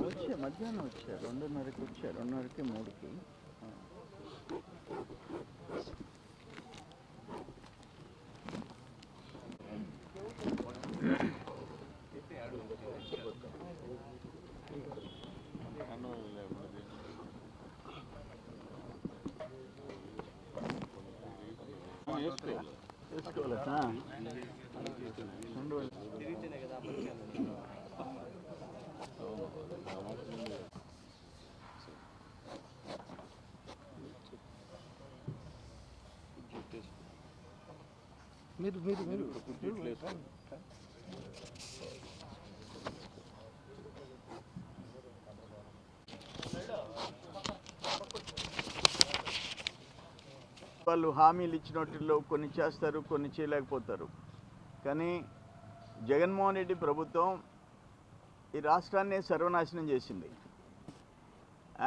వచ్చే మధ్యాహ్నం వచ్చా 2:30కి వచ్చా 2:30కి 3కి మీరు వాళ్ళు హామీలు ఇచ్చినట్లో కొన్ని చేస్తారు, కొన్ని చేయలేకపోతారు. కానీ జగన్మోహన్ రెడ్డి ప్రభుత్వం ఈ రాష్ట్రాన్ని సర్వనాశనం చేసింది.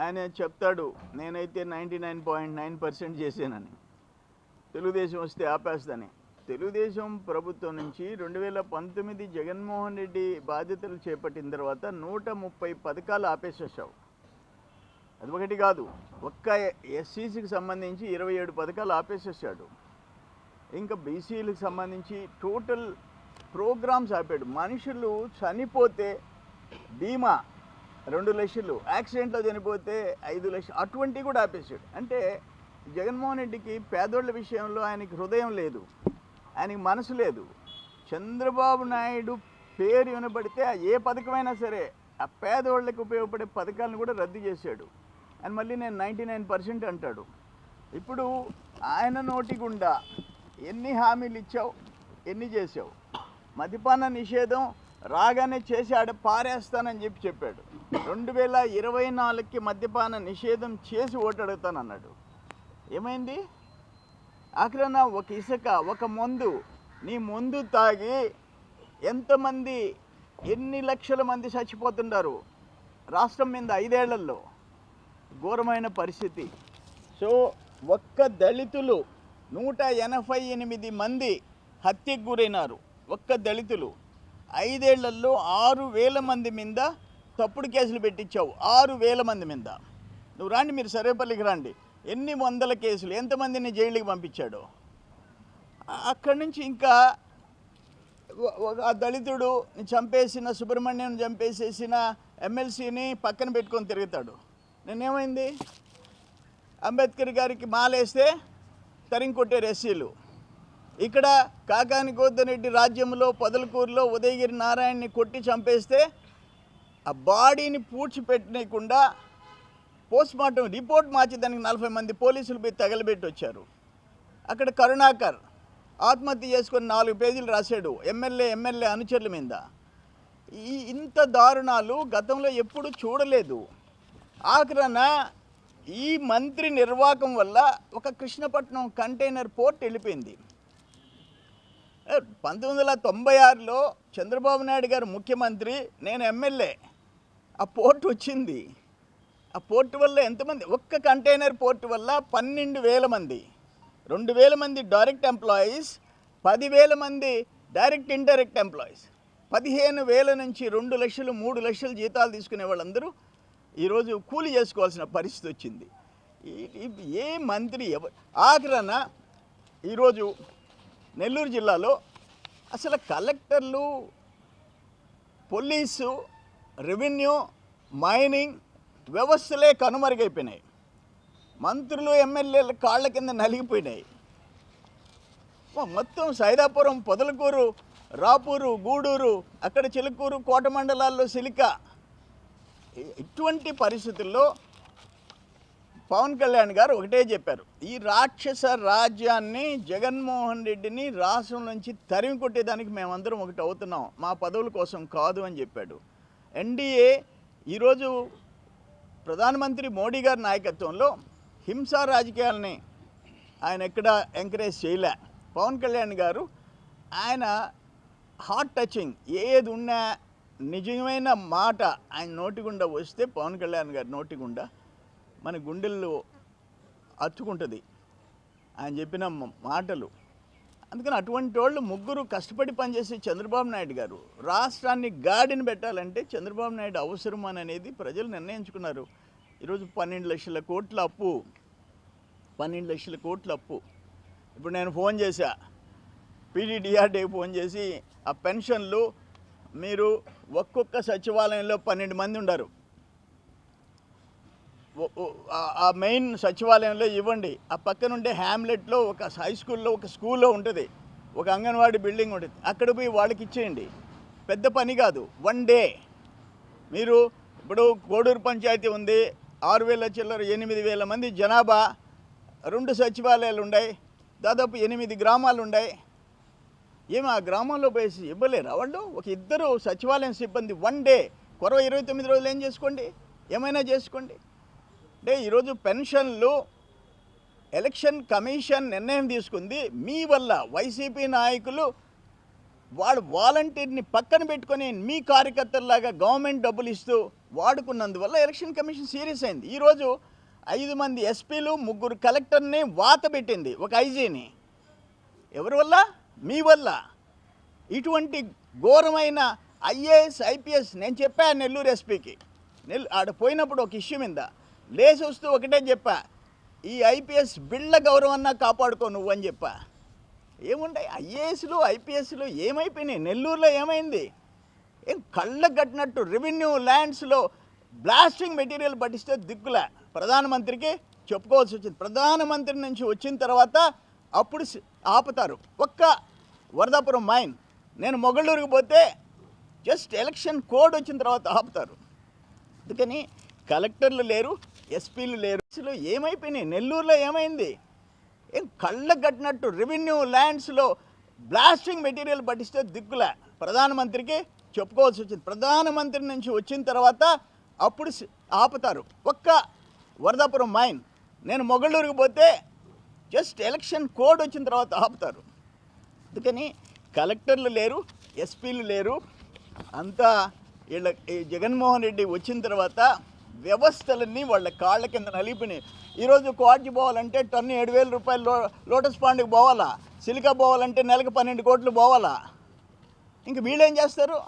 ఆయన చెప్తాడు నేనైతే 99.9% చేశానని, తెలుగుదేశం వస్తే ఆపేస్తానని. తెలుగుదేశం ప్రభుత్వం నుంచి 2019 జగన్మోహన్ రెడ్డి బాధ్యతలు చేపట్టిన తర్వాత 130 పథకాలు ఆపేసేసావు. అది ఒకటి కాదు, ఒక్క ఎస్సీసీకి సంబంధించి 27 పథకాలు ఆపేసేసాడు. ఇంకా బీసీలకు సంబంధించి టోటల్ ప్రోగ్రామ్స్ ఆపాడు. మనుషులు చనిపోతే బీమా 2 లక్షలు, యాక్సిడెంట్లో చనిపోతే 5 లక్షలు, అటువంటివి కూడా ఆపేసాడు. అంటే జగన్మోహన్ రెడ్డికి పేదోళ్ళ విషయంలో ఆయనకి హృదయం లేదు, ఆయనకి మనసు లేదు. చంద్రబాబు నాయుడు పేరు వినబడితే ఏ పథకమైనా సరే ఆ పేదోళ్ళకి ఉపయోగపడే పథకాలను కూడా రద్దు చేశాడు. అని మళ్ళీ నేను 99% అంటాడు. ఇప్పుడు ఆయన నోటి గుండా ఎన్ని హామీలు ఇచ్చావు, ఎన్ని చేసావు? మద్యపాన నిషేధం రాగానే చేసి ఆడ పారేస్తానని చెప్పాడు. 2024కి మద్యపాన నిషేధం చేసి ఓటు అడుగుతానన్నాడు. ఏమైంది? ఆఖరణ ఒక ఇసుక, ఒక మందు, నీ మందు తాగి ఎంతమంది, ఎన్ని లక్షల మంది చచ్చిపోతున్నారు రాష్ట్రం మీద 5 ఏళ్లలో. ఘోరమైన పరిస్థితి. సో ఒక్క దళితులు 188 మంది హత్యకు గురైనారు. ఒక్క దళితులు 5 ఏళ్లలో 6,000 మంది మీద తప్పుడు కేసులు పెట్టించావు. 6,000 మంది మీద. నువ్వు రాండి, మీరు సర్వేపల్లికి రండి, ఎన్ని వందల కేసులు, ఎంతమందిని జైలుకి పంపించాడు. అక్కడి నుంచి ఇంకా ఆ దళితుడు చంపేసిన, సుబ్రహ్మణ్యం చంపేసేసిన ఎమ్మెల్సీని పక్కన పెట్టుకొని తిరుగుతాడు. నేనేమైంది? అంబేద్కర్ గారికి మాలేస్తే తరిం కొట్టారు ఎస్సీలు. ఇక్కడ కాకాని గోవర్ధన్ రాజ్యంలో పొదలకూరులో ఉదయగిరి నారాయణని కొట్టి చంపేస్తే ఆ బాడీని పూడ్చిపెట్టకుండా పోస్ట్మార్టం రిపోర్ట్ మార్చి దానికి 40 మంది పోలీసులు పోయి తగలబెట్టి వచ్చారు. అక్కడ కరుణాకర్ ఆత్మహత్య చేసుకొని 4 పేజీలు రాశాడు ఎమ్మెల్యే అనుచరుల మీద. ఇంత దారుణాలు గతంలో ఎప్పుడు చూడలేదు. ఆఖరణ ఈ మంత్రి నిర్వాకం వల్ల ఒక కృష్ణపట్నం కంటైనర్ పోర్ట్ వెళ్ళిపోయింది. 1996లో చంద్రబాబు నాయుడు గారు ముఖ్యమంత్రి, నేను ఎమ్మెల్యే, ఆ పోర్ట్ వచ్చింది. ఆ పోర్టు వల్ల ఎంతమంది? ఒక్క కంటైనర్ పోర్టు వల్ల 12,000 మంది, 2,000 మంది డైరెక్ట్ ఎంప్లాయీస్, 10,000 మంది డైరెక్ట్ ఇండైరెక్ట్ ఎంప్లాయీస్, 15,000 నుంచి 2 లక్షలు 3 లక్షలు జీతాలు తీసుకునే వాళ్ళందరూ ఈరోజు కూలి చేసుకోవాల్సిన పరిస్థితి వచ్చింది. ఏ మంత్రి ఆఖరణ ఈరోజు నెల్లూరు జిల్లాలో అసలు కలెక్టర్లు, పోలీసు, రెవెన్యూ, మైనింగ్ వ్యవస్థలే కనుమరుగైపోయినాయి. మంత్రులు, ఎమ్మెల్యేల కాళ్ళ కింద నలిగిపోయినాయి. మొత్తం సైదాపురం, పొదలకూరు, రాపూరు, గూడూరు, అక్కడ చిలుకూరు, కోట మండలాల్లో సిలిక. ఇటువంటి పరిస్థితుల్లో పవన్ కళ్యాణ్ గారు ఒకటే చెప్పారు, ఈ రాక్షస రాజ్యాన్ని, జగన్మోహన్ రెడ్డిని రాష్ట్రం నుంచి తరిమి కొట్టేదానికి మేమందరం ఒకటి అవుతున్నాం, మా పదవుల కోసం కాదు అని చెప్పాడు. ఎన్డీఏ ఈరోజు ప్రధానమంత్రి మోడీ గారి నాయకత్వంలో హింసా రాజకీయాలని ఆయన ఎక్కడ ఎంకరేజ్ చేయలే. పవన్ కళ్యాణ్ గారు ఆయన హార్ట్ టచింగ్, ఏది ఉన్నా నిజమైన మాట ఆయన నోటి గుండా వస్తే పవన్ కళ్యాణ్ గారి నోటి గుండా మన గుండెల్లో అతుకుంటుంది ఆయన చెప్పిన మాటలు. అందుకని అటువంటి వాళ్ళు ముగ్గురు కష్టపడి పనిచేసే చంద్రబాబు నాయుడు గారు రాష్ట్రాన్ని గాడిని పెట్టాలంటే చంద్రబాబు నాయుడు అవసరం అనేది ప్రజలు నిర్ణయించుకున్నారు. ఈరోజు 12 లక్షల కోట్ల అప్పు, 12 లక్షల కోట్ల అప్పు. ఇప్పుడు నేను ఫోన్ చేశా, పీడీడీఆర్డీకి ఫోన్ చేసి ఆ పెన్షన్లు మీరు ఒక్కొక్క సచివాలయంలో 12 మంది ఉన్నారు, ఆ మెయిన్ సచివాలయంలో ఇవ్వండి. ఆ పక్కనుండే హ్యామ్లెట్లో ఒక హై స్కూల్లో ఒక స్కూల్లో ఉంటుంది, ఒక అంగన్వాడీ బిల్డింగ్ ఉంటుంది, అక్కడ పోయి వాళ్ళకి ఇచ్చేయండి. పెద్ద పని కాదు. 1 డే మీరు ఇప్పుడు కోడూరు పంచాయతీ ఉంది, 6,000 చిల్లర, 8,000 మంది జనాభా, 2 సచివాలయాలు ఉన్నాయి, దాదాపు 8 గ్రామాలు ఉన్నాయి. ఏమి ఆ గ్రామంలో పోయి ఇవ్వలేరా వాళ్ళు? ఒక 2 సచివాలయం సిబ్బంది 1 డే, కొరవ 29 రోజులు ఏం చేసుకోండి, ఏమైనా చేసుకోండి. అంటే ఈరోజు పెన్షన్లు ఎలక్షన్ కమిషన్ నిర్ణయం తీసుకుంది మీ వల్ల. వైసీపీ నాయకులు వాడు వాలంటీర్ని పక్కన పెట్టుకొని మీ కార్యకర్తల్లాగా గవర్నమెంట్ డబ్బులు ఇస్తూ వాడుకున్నందువల్ల ఎలక్షన్ కమిషన్ సీరియస్ అయింది. ఈరోజు 5 మంది ఎస్పీలు, 3 కలెక్టర్ని వాత పెట్టింది, ఒక ఐజీని. ఎవరి వల్ల? మీ వల్ల. ఇటువంటి ఘోరమైన ఐఏఎస్ ఐపీఎస్ నేను చెప్పా నెల్లూరు ఎస్పీకి, ఆడ పోయినప్పుడు ఒక ఇష్యూ మీద లేచి వస్తూ ఒకటే చెప్పా, ఈ ఐపీఎస్ బిళ్ళ గౌరవాన్ని కాపాడుకో నువ్వు అని చెప్పా. ఏముంటాయి ఐఏఎస్లు ఐపీఎస్లు ఏమైపోయినాయి? నెల్లూరులో ఏమైంది? ఏం కళ్ళకు కట్టినట్టు రెవెన్యూ ల్యాండ్స్లో బ్లాస్టింగ్ మెటీరియల్ పట్టిస్తే దిక్కులే. ప్రధానమంత్రికి చెప్పుకోవాల్సి వచ్చింది. ప్రధానమంత్రి నుంచి వచ్చిన తర్వాత అప్పుడు ఆపుతారు. ఒక్క వరదాపురం మైన్, నేను మొగళ్ళూరుకి పోతే జస్ట్ ఎలక్షన్ కోడ్ వచ్చిన తర్వాత ఆపుతారు. అందుకని కలెక్టర్లు లేరు, ఎస్పీలు లేరు. అసలు ఏమైపోయినాయి? నెల్లూరులో ఏమైంది? ఏం కళ్ళకు కట్టినట్టు రెవెన్యూ ల్యాండ్స్లో బ్లాస్టింగ్ మెటీరియల్ పట్టిస్తే దిక్కులే. ప్రధానమంత్రికి చెప్పుకోవాల్సి వచ్చింది. ప్రధానమంత్రి నుంచి వచ్చిన తర్వాత అప్పుడు ఆపుతారు. ఒక్క వరదాపురం మైన్, నేను మొగళ్ళూరుకి పోతే జస్ట్ ఎలక్షన్ కోడ్ వచ్చిన తర్వాత ఆపుతారు. అందుకని కలెక్టర్లు లేరు, ఎస్పీలు లేరు. అంతా వీళ్ళ ఈ జగన్మోహన్ రెడ్డి వచ్చిన తర్వాత వ్యవస్థలన్నీ వాళ్ళ కాళ్ళ కింద నలిపినాయి. ఈరోజు కోటకి పోవాలంటే టన్ను 7,000 రూపాయలు లోటస్ పాండ్కి పోవాలా, సిలికా పోవాలంటే నెలకు 12 కోట్లు పోవాలా. ఇంక వీళ్ళేం చేస్తారు?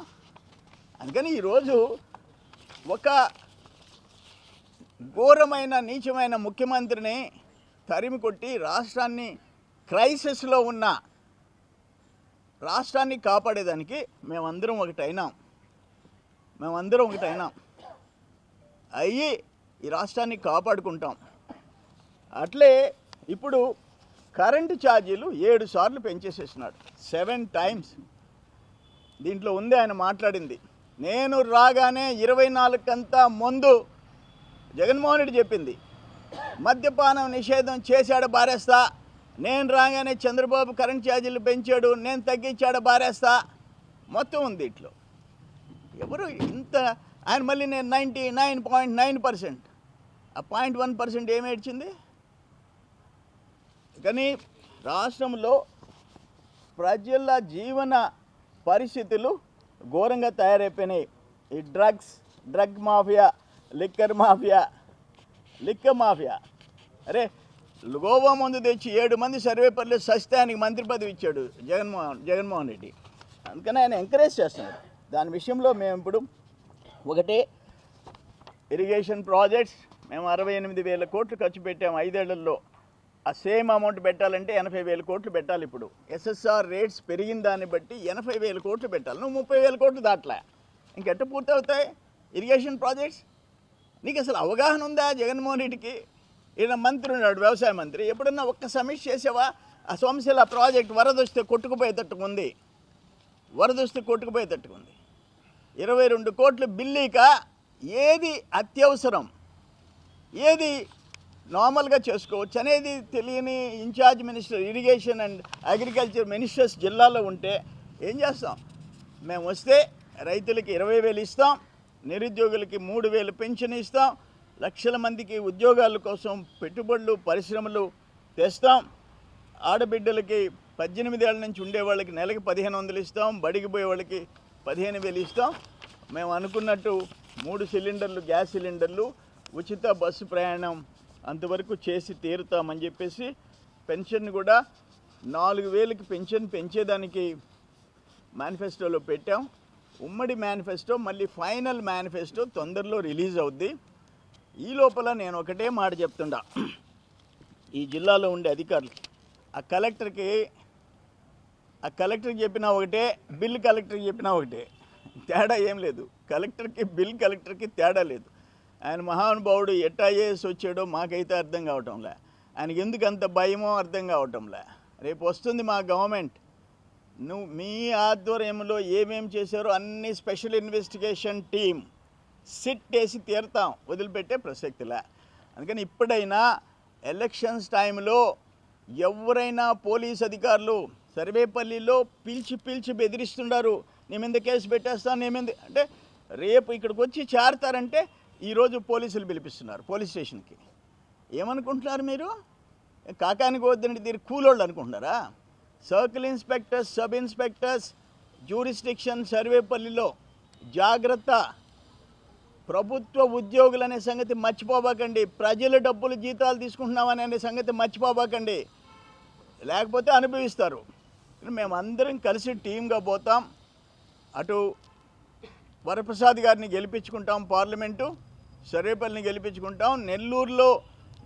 అందుకని ఈరోజు ఒక ఘోరమైన నీచమైన ముఖ్యమంత్రిని తరిమి కొట్టి రాష్ట్రాన్ని క్రైసిస్లో ఉన్న రాష్ట్రాన్ని కాపాడేదానికి మేమందరం ఒకటైనాం. అయ్యి ఈ రాష్ట్రాన్ని కాపాడుకుంటాం. అట్లే ఇప్పుడు కరెంటు ఛార్జీలు 7 సార్లు పెంచేసేసినాడు, 7 టైమ్స్. దీంట్లో ఉంది ఆయన మాట్లాడింది. నేను రాగానే 24 కంతా ముందు జగన్మోహన్ రెడ్డి చెప్పింది, మద్యపానం నిషేధం చేశాడు బారేస్తా. నేను రాగానే చంద్రబాబు కరెంట్ ఛార్జీలు పెంచాడు, నేను తగ్గించాడు బారేస్తా. మొత్తం ఉంది ఇట్లో. ఎవరు ఇంత ఆయన మళ్ళీ నేను 99.9%, ఆ 0.1% ఏమి ఏడ్చింది? కానీ రాష్ట్రంలో ప్రజల జీవన పరిస్థితులు ఘోరంగా తయారైపోయినాయి. ఈ డ్రగ్ మాఫియా, లిక్కర్ మాఫియా. అరే గోవా ముందు తెచ్చి 7 మంది సర్వేపల్లి సస్యానికి మంత్రి పదవి ఇచ్చాడు జగన్మోహన్ రెడ్డి. అందుకని ఆయన ఎంకరేజ్ చేస్తున్నాడు. దాని విషయంలో మేము ఇప్పుడు ఒకటే, ఇరిగేషన్ ప్రాజెక్ట్స్ మేము 68,000 కోట్లు ఖర్చు పెట్టాము 5 ఏళ్లలో. ఆ సేమ్ అమౌంట్ పెట్టాలంటే 80,000 కోట్లు పెట్టాలి. ఇప్పుడు ఎస్ఎస్ఆర్ రేట్స్ పెరిగిన దాన్ని బట్టి 80,000 కోట్లు పెట్టాలి. నువ్వు 30,000 కోట్లు దాట్లే, ఇంకెట్ట పూర్తవుతాయి ఇరిగేషన్ ప్రాజెక్ట్స్? నీకు అసలు అవగాహన ఉందా? జగన్మోహన్ రెడ్డికి ఈయన మంత్రి ఉన్నాడు, వ్యవసాయ మంత్రి. ఎప్పుడన్నా ఒక్క సమీక్ష చేసావా? ఆ సోమశిల ప్రాజెక్ట్ వరదొస్తే కొట్టుకుపోయేటట్టుగా ఉంది. 22 కోట్లు బిల్లీక ఏది అత్యవసరం, ఏది నార్మల్గా చేసుకోవచ్చు అనేది తెలియని incharge minister, irrigation and agriculture ministers జిల్లాలో ఉంటే ఏం చేస్తాం? మేము వస్తే రైతులకి 20,000 ఇస్తాం, నిరుద్యోగులకి 3,000 పెన్షన్ ఇస్తాం, లక్షల మందికి ఉద్యోగాల కోసం పెట్టుబడులు పరిశ్రమలు తెస్తాం, ఆడబిడ్డలకి 18 ఏళ్ళ నుంచి ఉండేవాళ్ళకి నెలకి 1,500 ఇస్తాం, బడికి పోయే వాళ్ళకి 15,000 ఇస్తాం. మేము అనుకున్నట్టు 3 సిలిండర్లు గ్యాస్ సిలిండర్లు ఉచిత బస్సు ప్రయాణం అంతవరకు చేసి తీరుతామని చెప్పేసి పెన్షన్ కూడా 4,000కి పెన్షన్ పెంచేదానికి మేనిఫెస్టోలో పెట్టాం. ఉమ్మడి మేనిఫెస్టో మళ్ళీ ఫైనల్ మేనిఫెస్టో తొందరలో రిలీజ్ అవుద్ది. ఈ లోపల నేను ఒకటే మాట చెప్తుండా, ఈ జిల్లాలో ఉండే అధికారులు ఆ కలెక్టర్కి చెప్పినా ఒకటే, బిల్ కలెక్టర్కి చెప్పినా ఒకటే, తేడా ఏం లేదు. బిల్ కలెక్టర్కి తేడా లేదు. ఆయన మహానుభావుడు ఎట్టా ఐఏఎస్ వచ్చాడో మాకైతే అర్థం కావటంలే. ఆయనకి ఎందుకు అంత భయమో అర్థం కావటంలే. రేపు వస్తుంది మా గవర్నమెంట్, మీ ఆధ్వర్యంలో ఏమేమి చేశారో అన్ని స్పెషల్ ఇన్వెస్టిగేషన్ టీం సిట్ వేసి తీరుతాం, వదిలిపెట్టే ప్రసక్తిలే. అందుకని ఇప్పుడైనా ఎలక్షన్స్ టైంలో ఎవరైనా పోలీస్ అధికారులు సర్వేపల్లిలో పీల్చి బెదిరిస్తున్నారు, నీ మీద కేసు పెట్టేస్తాను, నీ మీద అంటే రేపు ఇక్కడికి వచ్చి చేరతారంటే ఈరోజు పోలీసులు పిలిపిస్తున్నారు పోలీస్ స్టేషన్కి. ఏమనుకుంటున్నారు మీరు? కాకానికి వద్దండి దీని కూలోళ్ళు అనుకుంటున్నారా? Circle inspectors, sub inspectors, jurisdiction సర్వేపల్లిలో జాగ్రత్త. ప్రభుత్వ ఉద్యోగులు అనే సంగతి మర్చిపోబాకండి. ప్రజల డబ్బులు జీతాలు తీసుకుంటున్నామనే సంగతి మర్చిపోబాకండి, లేకపోతే అనుభవిస్తారు. మేమందరం కలిసి టీమ్గా పోతాం. అటు వరప్రసాద్ గారిని గెలిపించుకుంటాం, పార్లమెంటు సర్వేపల్లిని గెలిపించుకుంటాం.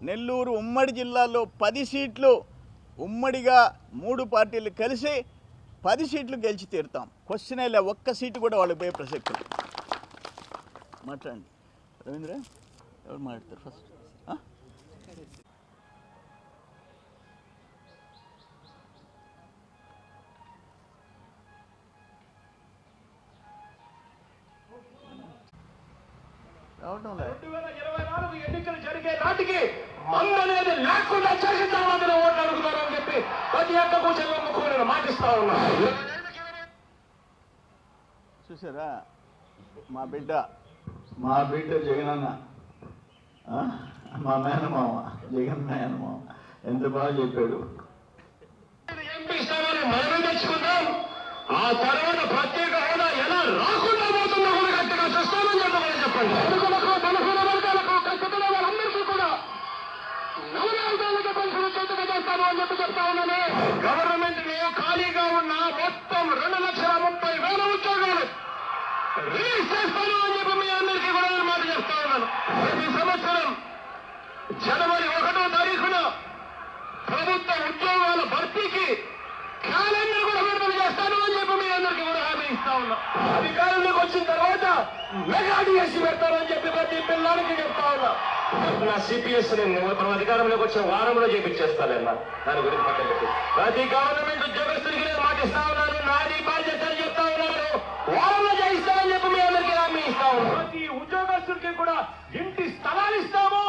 నెల్లూరు ఉమ్మడి జిల్లాలో 10 సీట్లు ఉమ్మడిగా 3 పార్టీలు కలిసి 10 సీట్లు గెలిచి తీరుతాం. క్వశ్చన్ లే, ఒక్క సీటు కూడా వాళ్ళకి పోయే ప్రసక్తి. మాట్లాడండి రవీంద్ర, ఎవరు మాట్లాడతారు ఫస్ట్? రావటం లేదు. 2024 ఎన్నికలు జరిగే నాటికి మందు అనేది లేకుండా చేసిద్దామని ఓట్లు అడుగుతారని చెప్పి ప్రతి ఒక్క కూర్చొని ముఖ్యమైన మాటిస్తా ఉన్నారు. చూసారా మా బిడ్డ జగనన్న, మా మేనమామ జగన్ మేనమామ ఎంత బాగా చెప్పాడు. ఎంపీ స్థానాన్ని మనమే తెచ్చుకుందాం, ఆ తర్వాత ప్రత్యేక హోదా ఎలా రాకుండా పోతుందో కూడా గట్టిగా చూస్తామని చెప్పమని చెప్పండి. అడుగులకు బలహీన వర్గాలకు కష్టపడే వాళ్ళందరికీ కూడా 4,000 పెన్షన్ చేతుగా చేస్తాను అని చెప్పి చెప్తా ఉన్నాను. గవర్నమెంట్ ఖాళీగా ఉన్న మొత్తం 2,30,30,000 ఉద్యోగాలు రిలీజ్ చేస్తాను అని చెప్పి మీ అందరికీ కూడా నేను మాట చెప్తా ఉన్నాను. ప్రతి సంవత్సరం జనవరి 1వ తారీఖున ప్రభుత్వ ఉద్యోగాల భర్తీకి క్యాలెండర్ కూడా విడుదల చేస్తాను అని చెప్పి మీ అందరికీ కూడా హామీ ఇస్తా ఉన్నా. అధికారంలోకి వచ్చిన తర్వాత మెగా డిఎస్సీ పెడతానని చెప్పి ప్రతి పిల్లలకి చెప్తా ఉన్నా. నా సిపిఎస్ మనం అధికారంలోకి వచ్చిన వారంలో చేపించేస్తానన్నా, దాని గురించి పక్కన పెట్టి ప్రతి గవర్నమెంట్ ఉద్యోగస్తులకి నేను మాటిస్తా ఉన్నాను. నాది బాధ్యత అని చెప్తా ఉన్నారు, వారంలో చేయిస్తానని చెప్పి మీ అందరికీ హామీ ఇస్తా ఉన్నాను. ప్రతి ఉద్యోగస్తుడికి కూడా ఇంటి స్థలాలు ఇస్తాము,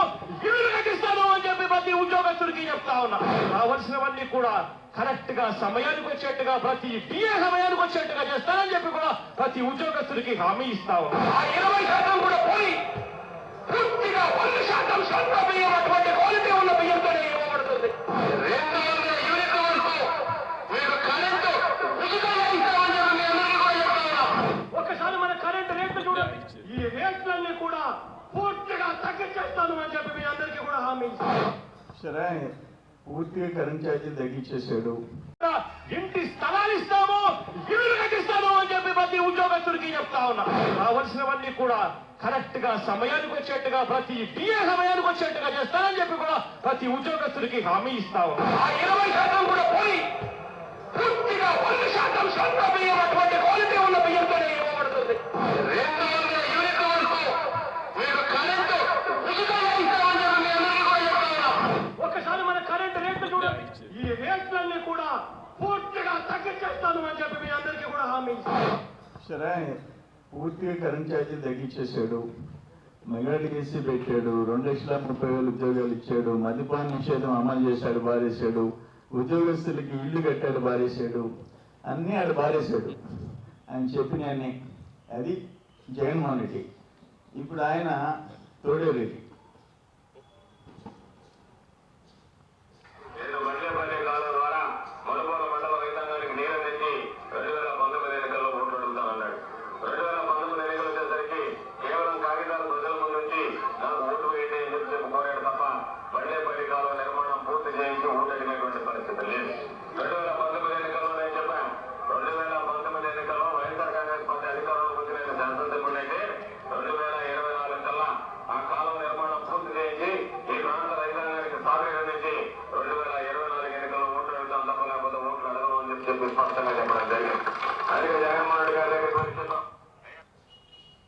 ఇల్లు కట్టిస్తాము అని చెప్పి ప్రతి ఉద్యోగస్తుడికి చెప్తా ఉన్నా. కావలసినవన్నీ కూడా కరెక్ట్ గా సమయానికి వచ్చేట్టుగా, ప్రతి డిఏ సమయానికి వచ్చేట్టుగా చేస్తానని చెప్పి కూడా ప్రతి ఉద్యోగస్తుడికి హామీ ఇస్తా ఉన్నా. ఆ 20% కూడా పోయి పూర్తిగా 100% సొంత బియ్యం, అటువంటి క్వాలిటీ ఉన్న బియ్యంతోనే ఇవ్వబడుతుంది. 200 యూనిట్ల వరకు మీకు కరెంటు ఉచితంగా ఇస్తామని చెప్పి మీ అందరికీ కూడా చెప్తా ఉన్నా. ఒకసారి మన కరెంటు రేట్లు చూడండి, ఈ రేట్లన్నీ కూడా పూర్తిగా తగ్గించేస్తాను అని చెప్పి మీ అందరికీ కూడా హామీ ఇస్తాను. సరే, పూర్తిగా కరెంట్ ఛార్జీలు తగ్గించేశాడు. ఇంటి స్థలాలు ఇస్తాము, ఇల్లు కట్టిస్తాము అని చెప్పి ప్రతి ఉద్యోగస్తుడికి చెప్తా ఉన్నా. కావలసినవన్నీ కూడా కరెక్ట్ గా సమయానికి వచ్చేట్టుగా, ప్రతి డిఏ సమయానికి వచ్చేట్టుగా చేస్తానని చెప్పి కూడా ప్రతి ఉద్యోగస్తుడికి హామీ ఇస్తా ఉన్నా. ఆ 20% కూడా పోయి పూర్తిగా 100% సొంత బియ్యం, అటువంటి క్వాలిటీ ఉన్న బియ్యంతోనే ఇవ్వబడుతుంది. 200 యూనిట్ల వరకు మీకు కరెంటు ఉచితంగా ఇస్తామని చెప్పి మీ అందరికీ కూడా చెప్తా ఉన్నా. ఒకసారి మన కరెంటు రేట్లు చూడండి, ఈ రేట్లన్నీ కూడా పూర్తిగా తగ్గించేస్తాను అని చెప్పి మీ అందరికీ కూడా హామీ ఇస్తాను. సరే, పూర్తిగా కరెంట్ ఛార్జీలు తగ్గించేశాడు, మెగా డిఎస్సీ పెట్టాడు, 2,30,000 ఉద్యోగాలు ఇచ్చాడు, మద్యపాన నిషేధం అమలు చేశాడు, బారేశాడు, ఉద్యోగస్తులకి ఇల్లు కట్టాడు, బారేశాడు, అన్నీ ఆడు బారేశాడు. ఆయన చెప్పినవన్నీ అది జగన్మోహన్ రెడ్డి. ఇప్పుడు ఆయన తోడేరెడ్డి. మండల రైతాంగానికి నీరు తెచ్చి 2019 ఎన్నికల్లో ఓట్లు అడుగుతానన్నాడు. 2019 ఎన్నికలు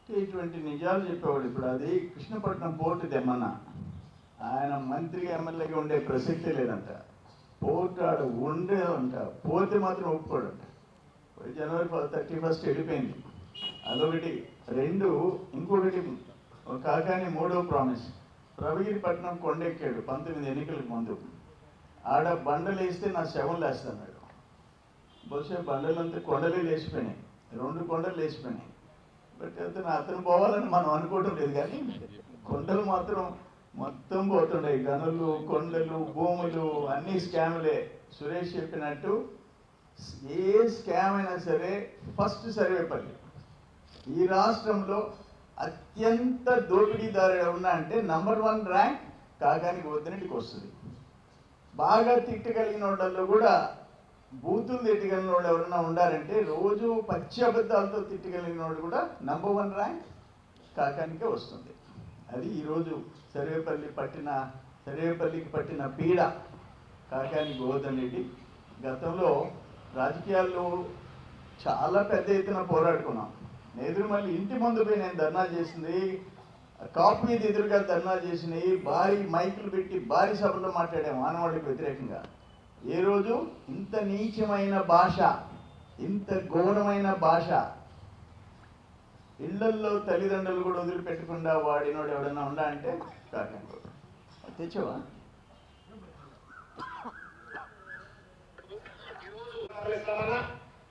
ఇటువంటి నిజాలు చెప్పేవాడు. ఇప్పుడు అది కృష్ణపట్నం పోర్టు తెమ్మన్నా ఆయన మంత్రిగా ఎమ్మెల్యేగా ఉండే ప్రసక్తే లేదంట. పోర్టు ఆడ ఉండేదంట, పోతే మాత్రం ఒప్పుకోడంట. జనవరి 31 వెళ్ళిపోయింది. అదొకటి. రెండు, ఇంకొకటి కాకాని మూడో ప్రామిస్. రవిగిరిపట్నం కొండెక్కాడు 19 ఎన్నికలకు ముందు. ఆడ బండలు వేస్తే నా శవం లేస్తున్నాడు. బహుశా బండలంతా కొండలే లేచిపోయినాయి, 2 కొండలు లేచిపోయినాయి. బట్ అతను పోవాలని మనం అనుకోవటం లేదు, కానీ కొండలు మాత్రం మొత్తం పోతుండే. గనులు, కొండలు, భూములు అన్నీ స్కాములే. సురేష్ చెప్పినట్టు ఏ స్కామ్ అయినా సరే ఫస్ట్ సర్వేపల్లి. ఈ రాష్ట్రంలో అత్యంత దోపిడీదారు ఉన్నా అంటే నంబర్ 1 ర్యాంక్ కాకానికి వద్దనటికి వస్తుంది. బాగా తిట్టగలిగిన వాళ్ళల్లో కూడా బూతులు తిట్టగలిగిన వాళ్ళు ఎవరన్నా ఉండారంటే, రోజు పచ్చి అబద్ధాలతో తిట్టగలిగిన వాళ్ళు కూడా నంబర్ 1 ర్యాంక్ కాకానికే వస్తుంది. అది ఈరోజు సర్వేపల్లికి పట్టిన పీడ కాకానికి గోవర్ధన్. గతంలో రాజకీయాల్లో చాలా పెద్ద ఎత్తున పోరాడుకున్నాం. నేదురుమల్లి ఇంటి ముందు పోయి నేను ధర్నా చేసింది, కాపు మీద ఎదురుగా ధర్నా చేసినవి, భారీ మైకులు పెట్టి భారీ సభలో మాట్లాడే మానవాళికి వ్యతిరేకంగా. ఏ రోజు ఇంత నీచమైన భాష, ఇంత ఘోరమైన భాష ఇళ్లల్లో తల్లిదండ్రులు కూడా వదిలిపెట్టకుండా వాడినోడు ఎవడన్నా ఉండా అంటే కాకండి. తెచ్చావా?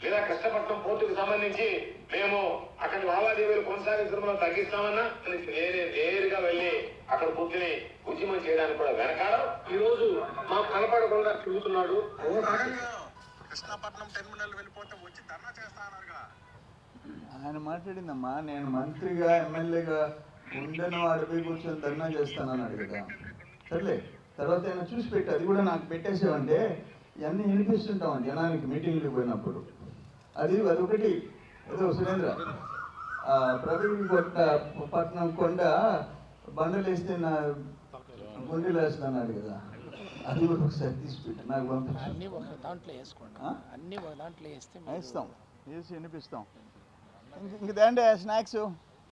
లేదా కృష్ణపట్నం పోర్టుకు సంబంధించి మేము అక్కడి లావాదేవీలు కొనసాగించడం తగ్గిస్తామన్నా నేరుగా వెళ్ళి అక్కడ కూర్చుని ఉద్యమం చేయడానికి కూడా వెనకాడం. ఈ రోజు మాకు కనపడకుండా తిరుగుతున్నాడు. కృష్ణపట్నం టెర్మినల్ వెళ్ళిపోతే వచ్చి ధర్నా చేస్తానన్నారుగా. ఆయన మాట్లాడిందమ్మా, నేను మంత్రిగా ఎమ్మెల్యేగా ఉండను, అడిపి కూర్చొని ధర్నా చేస్తానన్నాడు కదా. సర్లే, తర్వాత ఆయన చూసి పెట్టి అది కూడా నాకు పెట్టేసావంటే ఇవన్నీ వినిపిస్తుంటాం జనానికి మీటింగ్లకు పోయినప్పుడు. అదొకటి. ఏదో సురేంద్ర పట్నం కొండ బండలు వేస్తే నా గుండెలు వేస్తున్నాడు కదా, అది కూడా ఒకసారి తీసిపెట్టి నాకు పంపించు. అన్నీ ఒక దాంట్లో వేసుకోండి, అన్నీ ఒక దాంట్లో వేస్తే వేస్తాం, వేసి వినిపిస్తాం. ఇంక తేండి స్నాక్స్.